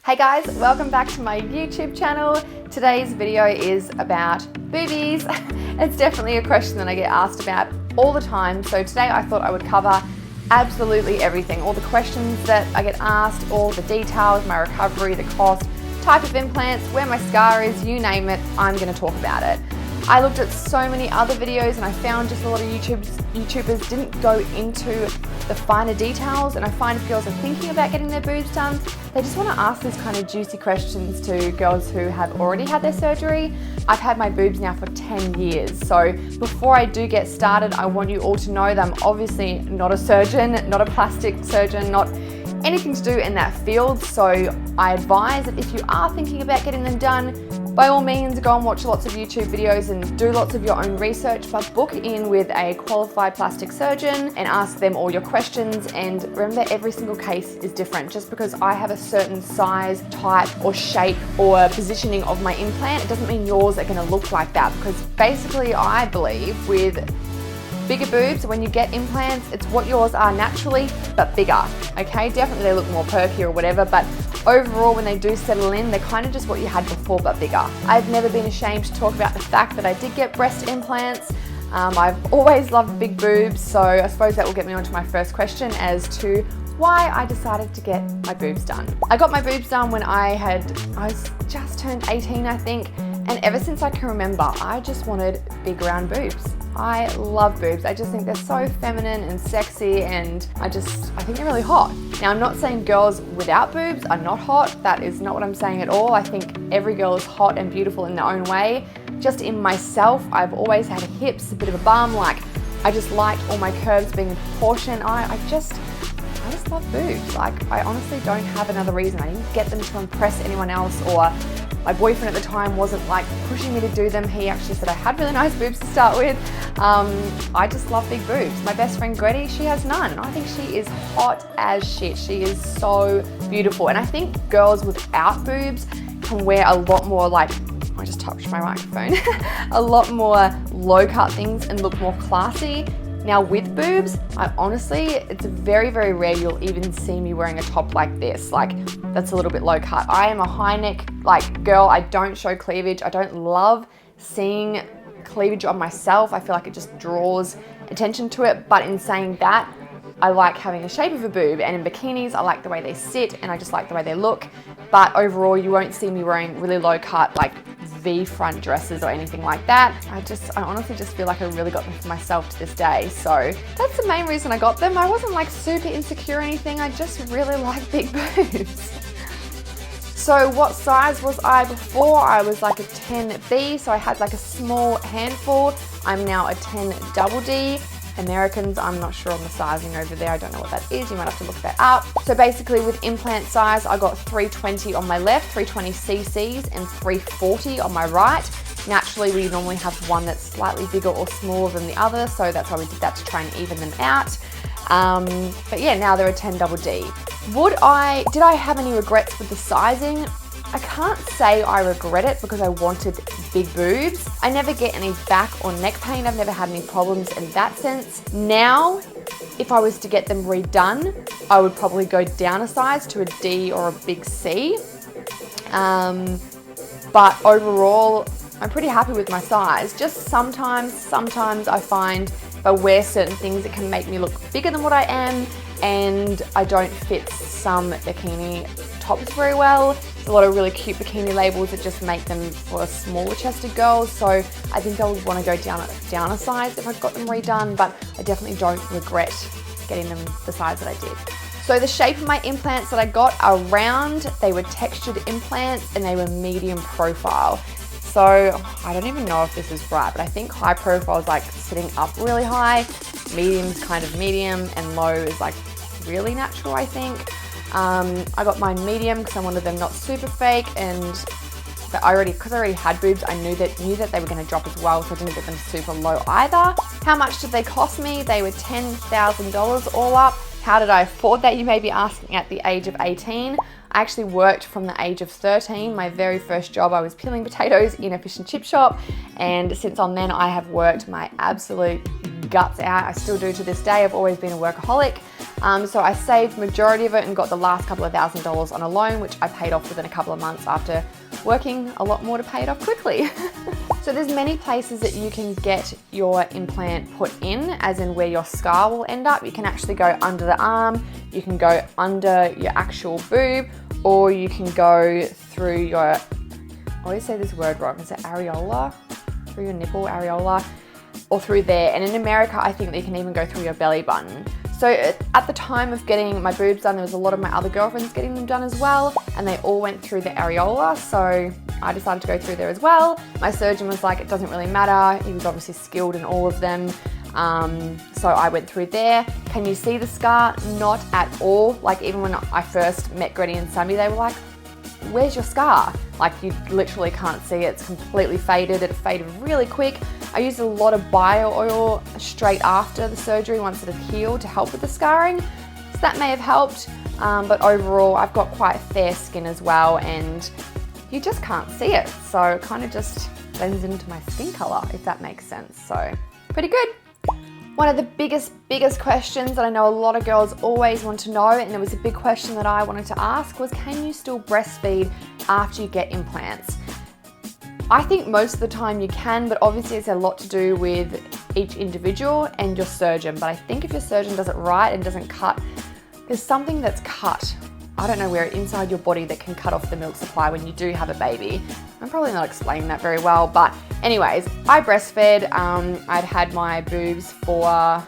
Hey guys, welcome back to my YouTube channel. Today's video is about boobies. It's definitely a question that I get asked about all the time. So today I thought I would cover absolutely everything. All the questions that I get asked, all the details, my recovery, the cost, type of implants, where my scar is, you name it, I'm gonna talk about it. I looked at so many other videos and I found just a lot of YouTubers didn't go into the finer details, and I find if girls are thinking about getting their boobs done, they just want to ask these kind of juicy questions to girls who have already had their surgery. I've had my boobs now for 10 years, so before I do get started, I want you all to know that I'm obviously not a surgeon, not a plastic surgeon, not anything to do in that field. So I advise that if you are thinking about getting them done, by all means, go and watch lots of YouTube videos and do lots of your own research, but book in with a qualified plastic surgeon and ask them all your questions. And remember, every single case is different. Just because I have a certain size, type, or shape or positioning of my implant, it doesn't mean yours are gonna look like that, because basically I believe with bigger boobs, when you get implants, it's what yours are naturally, but bigger, okay? Definitely they look more perky or whatever, but overall when they do settle in, they're kind of just what you had before, but bigger. I've never been ashamed to talk about the fact that I did get breast implants. I've always loved big boobs, so I suppose that will get me onto my first question as to why I decided to get my boobs done. I got my boobs done when I was just turned 18, I think, and ever since I can remember, I just wanted big round boobs. I love boobs. I just think they're so feminine and sexy, and I think they're really hot. Now, I'm not saying girls without boobs are not hot. That is not what I'm saying at all. I think every girl is hot and beautiful in their own way. Just in myself, I've always had hips, a bit of a bum, I just liked all my curves being in proportion. I just love boobs. I honestly don't have another reason. I didn't get them to impress anyone else, or my boyfriend at the time wasn't pushing me to do them. He actually said I had really nice boobs to start with. I just love big boobs. My best friend Gretty, she has none. I think she is hot as shit. She is so beautiful. And I think girls without boobs can wear a lot more I just touched my microphone, a lot more low cut things and look more classy. Now with boobs, it's very, very rare you'll even see me wearing a top like this. That's a little bit low cut. I am a high neck girl. I don't show cleavage. I don't love seeing cleavage on myself. I feel like it just draws attention to it. But in saying that, I like having the shape of a boob, and in bikinis, I like the way they sit and I just like the way they look. But overall, you won't see me wearing really low cut, V front dresses or anything like that. I honestly just feel like I really got them for myself to this day. So that's the main reason I got them. I wasn't super insecure or anything. I just really like big boobs. So what size was I before? I was a 10B, so I had a small handful. I'm now a 10 double D. Americans, I'm not sure on the sizing over there. I don't know what that is. You might have to look that up. So basically with implant size, I got 320 on my left, 320 cc's, and 340 on my right. Naturally, we normally have one that's slightly bigger or smaller than the other, so that's why we did that, to try and even them out. But yeah, now they're a 10 double D. Did I have any regrets with the sizing? I can't say I regret it, because I wanted big boobs. I never get any back or neck pain. I've never had any problems in that sense. Now, if I was to get them redone, I would probably go down a size to a D or a big C. But overall, I'm pretty happy with my size. Just sometimes I find if I wear certain things, it can make me look bigger than what I am, and I don't fit some bikini tops very well. There's a lot of really cute bikini labels that just make them for smaller chested girls, so I think I would want to go down a size if I got them redone, but I definitely don't regret getting them the size that I did. So the shape of my implants that I got are round. They were textured implants and they were medium profile. So I don't even know if this is right, but I think high profile is sitting up really high, medium's kind of medium, and low is really natural, I think. I got mine medium because I wanted them not super fake, because I already had boobs, I knew that they were going to drop as well, so I didn't get them super low either. How much did they cost me? They were $10,000 all up. How did I afford that, you may be asking, at the age of 18? I actually worked from the age of 13. My very first job, I was peeling potatoes in a fish and chip shop, and since on then I have worked my absolute guts out. I still do to this day. I've always been a workaholic. So I saved majority of it and got the last couple of $1,000s on a loan, which I paid off within a couple of months after working a lot more to pay it off quickly. So there's many places that you can get your implant put in, as in where your scar will end up. You can actually go under the arm, you can go under your actual boob, or you can go through your, I always say this word wrong, is it areola? Through your nipple, areola, or through there. And in America, I think they can even go through your belly button. So at the time of getting my boobs done, there was a lot of my other girlfriends getting them done as well, and they all went through the areola, so I decided to go through there as well. My surgeon was like, it doesn't really matter. He was obviously skilled in all of them. So I went through there. Can you see the scar? Not at all. Like, even when I first met Gretty and Sammy, they were like, where's your scar? Like, you literally can't see it. It's completely faded. It faded really quick. I used a lot of bio oil straight after the surgery once it had healed to help with the scarring. So that may have helped, but overall I've got quite fair skin as well, and you just can't see it. So it kind of just blends into my skin color, if that makes sense. So pretty good. One of the biggest questions that I know a lot of girls always want to know, and it was a big question that I wanted to ask, was can you still breastfeed after you get implants? I think most of the time you can, but obviously it's a lot to do with each individual and your surgeon. But I think if your surgeon does it right and doesn't cut, there's something that's cut, I don't know where, inside your body that can cut off the milk supply when you do have a baby. I'm probably not explaining that very well, but anyways, I breastfed. I'd had my boobs for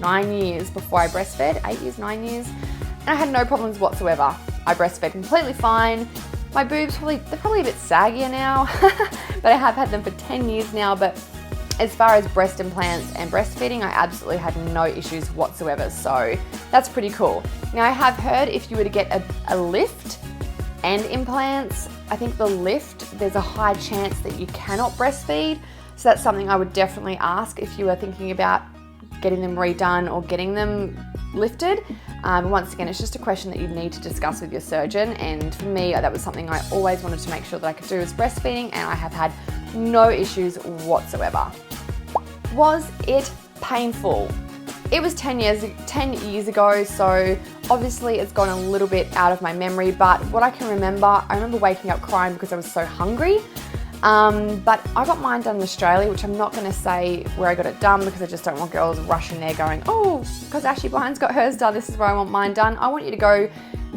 9 years before I breastfed, 8 years, 9 years, and I had no problems whatsoever. I breastfed completely fine. My boobs, they're probably a bit saggier now, but I have had them for 10 years now. But as far as breast implants and breastfeeding, I absolutely had no issues whatsoever. So that's pretty cool. Now, I have heard if you were to get a lift and implants, I think the lift, there's a high chance that you cannot breastfeed. So that's something I would definitely ask if you are thinking about getting them redone or getting them lifted. Once again, it's just a question that you need to discuss with your surgeon, and for me, that was something I always wanted to make sure that I could do, is breastfeeding, and I have had no issues whatsoever. Was it painful? It was 10 years ago, so obviously it's gone a little bit out of my memory, but what I can remember, I remember waking up crying because I was so hungry. But I got mine done in Australia, which I'm not going to say where I got it done because I just don't want girls rushing there going, oh, because Ashy Blind's got hers done, this is where I want mine done. I want you to go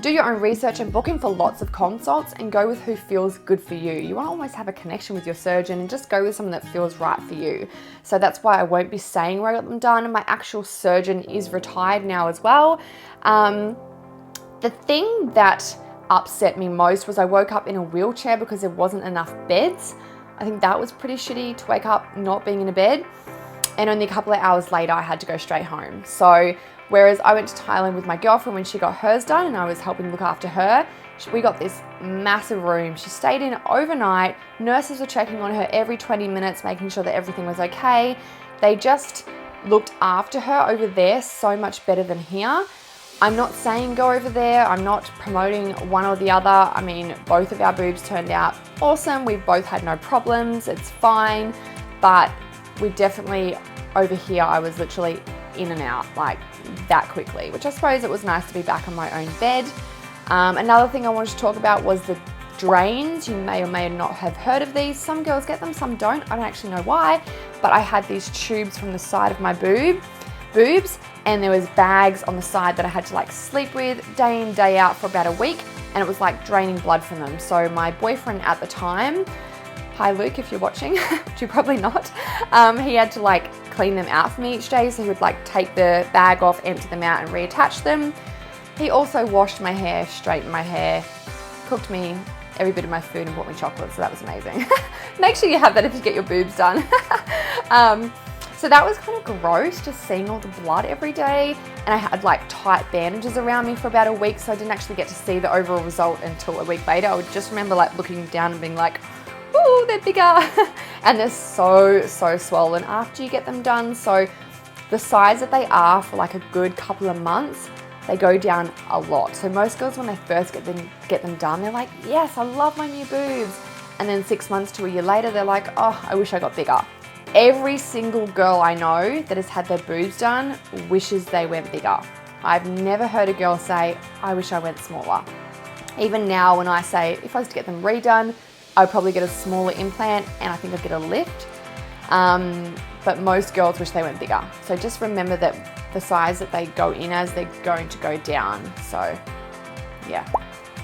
do your own research and book in for lots of consults and go with who feels good for you. You want to always have a connection with your surgeon and just go with someone that feels right for you. So that's why I won't be saying where I got them done. And my actual surgeon is retired now as well. The thing that upset me most was I woke up in a wheelchair because there wasn't enough beds. I think that was pretty shitty, to wake up not being in a bed, and only a couple of hours later I had to go straight home. So whereas I went to Thailand with my girlfriend when she got hers done and I was helping look after her, we got this massive room. She stayed in overnight. Nurses were checking on her every 20 minutes, making sure that everything was okay. They just looked after her over there so much better than here. I'm not saying go over there. I'm not promoting one or the other. I mean, both of our boobs turned out awesome. We both had no problems. It's fine. But we definitely, over here, I was literally in and out like that quickly, which I suppose it was nice to be back on my own bed. Another thing I wanted to talk about was the drains. You may or may not have heard of these. Some girls get them, some don't. I don't actually know why, but I had these tubes from the side of my boobs, and there was bags on the side that I had to like sleep with day in, day out for about a week, and it was like draining blood from them. So my boyfriend at the time, hi Luke if you're watching, which you're probably not, he had to like clean them out for me each day. So he would like take the bag off, empty them out and reattach them. He also washed my hair, straightened my hair, cooked me every bit of my food and bought me chocolate, so that was amazing. Make sure you have that if you get your boobs done. So that was kind of gross, just seeing all the blood every day. And I had like tight bandages around me for about a week, so I didn't actually get to see the overall result until a week later. I would just remember like looking down and being like, ooh, they're bigger. And they're so swollen after you get them done. So the size that they are for like a good couple of months, they go down a lot. So most girls, when they first get them done, they're like, yes, I love my new boobs. And then 6 months to a year later, they're like, oh, I wish I got bigger. Every single girl I know that has had their boobs done wishes they went bigger. I've never heard a girl say, I wish I went smaller. Even now when I say, if I was to get them redone, I'd probably get a smaller implant and I think I'd get a lift. But most girls wish they went bigger. So just remember that the size that they go in as, they're going to go down. So yeah.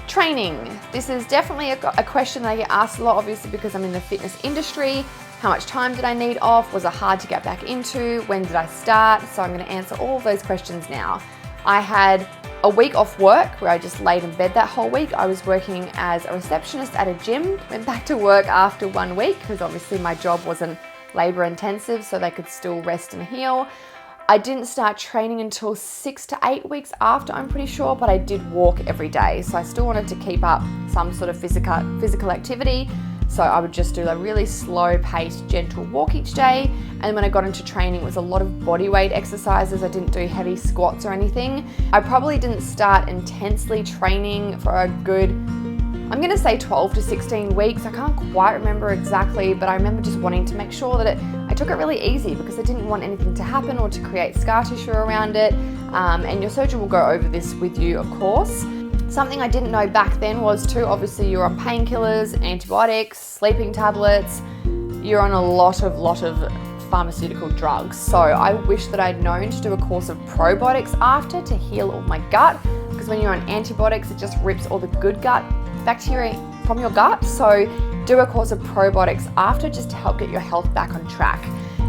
Training. This is definitely a question that I get asked a lot, obviously because I'm in the fitness industry. How much time did I need off? Was it hard to get back into? When did I start? So I'm going to answer all of those questions now. I had a week off work where I just laid in bed that whole week. I was working as a receptionist at a gym, went back to work after 1 week because obviously my job wasn't labor intensive, so they could still rest and heal. I didn't start training until 6 to 8 weeks after, I'm pretty sure, but I did walk every day. So I still wanted to keep up some sort of physical activity. So I would just do a really slow paced, gentle walk each day. And when I got into training, it was a lot of body weight exercises. I didn't do heavy squats or anything. I probably didn't start intensely training for a good, I'm gonna say 12 to 16 weeks. I can't quite remember exactly, but I remember just wanting to make sure that I took it really easy because I didn't want anything to happen or to create scar tissue around it. And your surgeon will go over this with you, of course. Something I didn't know back then was too, obviously you're on painkillers, antibiotics, sleeping tablets, you're on a lot of pharmaceutical drugs. So I wish that I'd known to do a course of probiotics after to heal all my gut, because when you're on antibiotics, it just rips all the good gut bacteria from your gut. So do a course of probiotics after just to help get your health back on track.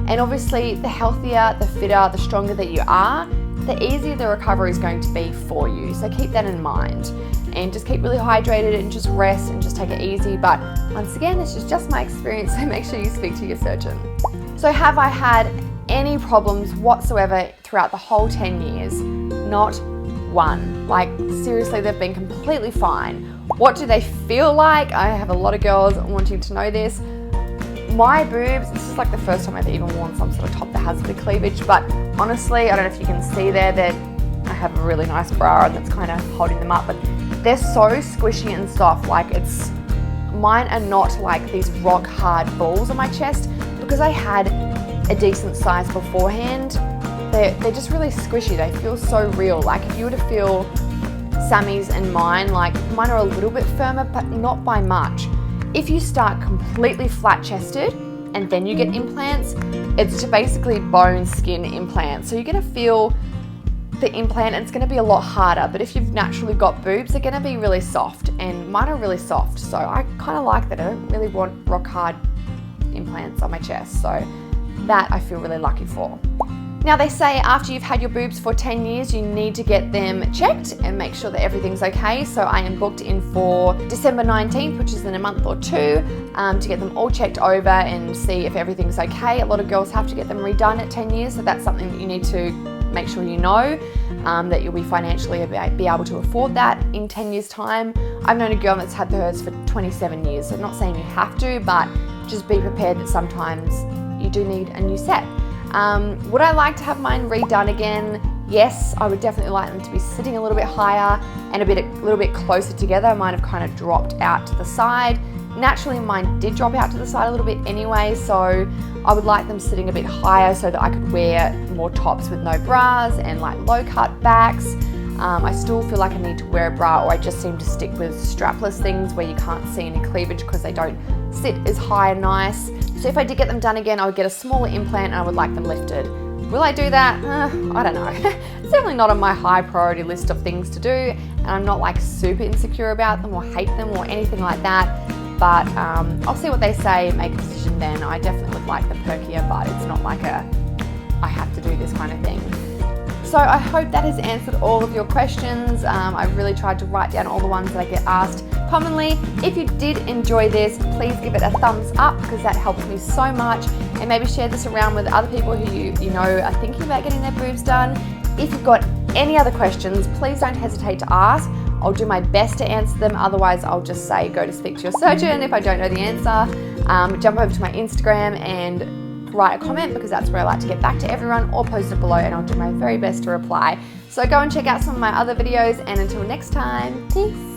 And obviously the healthier, the fitter, the stronger that you are, the easier the recovery is going to be for you. So keep that in mind and just keep really hydrated and just rest and just take it easy. But once again, this is just my experience, so make sure you speak to your surgeon. So have I had any problems whatsoever throughout the whole 10 years? Not one. Like seriously, they've been completely fine. What do they feel like? I have a lot of girls wanting to know this. My boobs, this is like the first time I've even worn some sort of top that has the cleavage, but honestly, I don't know if you can see there that I have a really nice bra and that's kind of holding them up, but they're so squishy and soft. Like mine are not like these rock hard balls on my chest because I had a decent size beforehand. They're just really squishy. They feel so real. Like if you were to feel Sammy's and mine are a little bit firmer, but not by much. If you start completely flat chested and then you get implants, it's basically bone skin implants. So you're gonna feel the implant and it's gonna be a lot harder. But if you've naturally got boobs, they're gonna be really soft, and mine are really soft. So I kind of like that. I don't really want rock hard implants on my chest. So that I feel really lucky for. Now they say after you've had your boobs for 10 years, you need to get them checked and make sure that everything's okay. So I am booked in for December 19th, which is in a month or two, to get them all checked over and see if everything's okay. A lot of girls have to get them redone at 10 years, so that's something that you need to make sure you know, that you'll be financially be able to afford that in 10 years time. I've known a girl that's had hers for 27 years, so I'm not saying you have to, but just be prepared that sometimes you do need a new set. Would I like to have mine redone again? Yes, I would definitely like them to be sitting a little bit higher and a little bit closer together. Mine have kind of dropped out to the side. Naturally, mine did drop out to the side a little bit anyway, so I would like them sitting a bit higher so that I could wear more tops with no bras and like low cut backs. I still feel like I need to wear a bra, or I just seem to stick with strapless things where you can't see any cleavage because they don't sit as high and nice. So if I did get them done again, I would get a smaller implant and I would like them lifted. Will I do that? I don't know. It's definitely not on my high priority list of things to do, and I'm not like super insecure about them or hate them or anything like that. But I'll see what they say and make a decision then. I definitely would like them perkier, but it's not like I have to do this kind of thing. So I hope that has answered all of your questions. I've really tried to write down all the ones that I get asked commonly. If you did enjoy this, please give it a thumbs up because that helps me so much, and maybe share this around with other people who you know are thinking about getting their boobs done. If you've got any other questions, please don't hesitate to ask. I'll do my best to answer them. Otherwise, I'll just say go to speak to your surgeon if I don't know the answer. Jump over to my Instagram and write a comment because that's where I like to get back to everyone, or post it below and I'll do my very best to reply. So go and check out some of my other videos, and until next time, peace.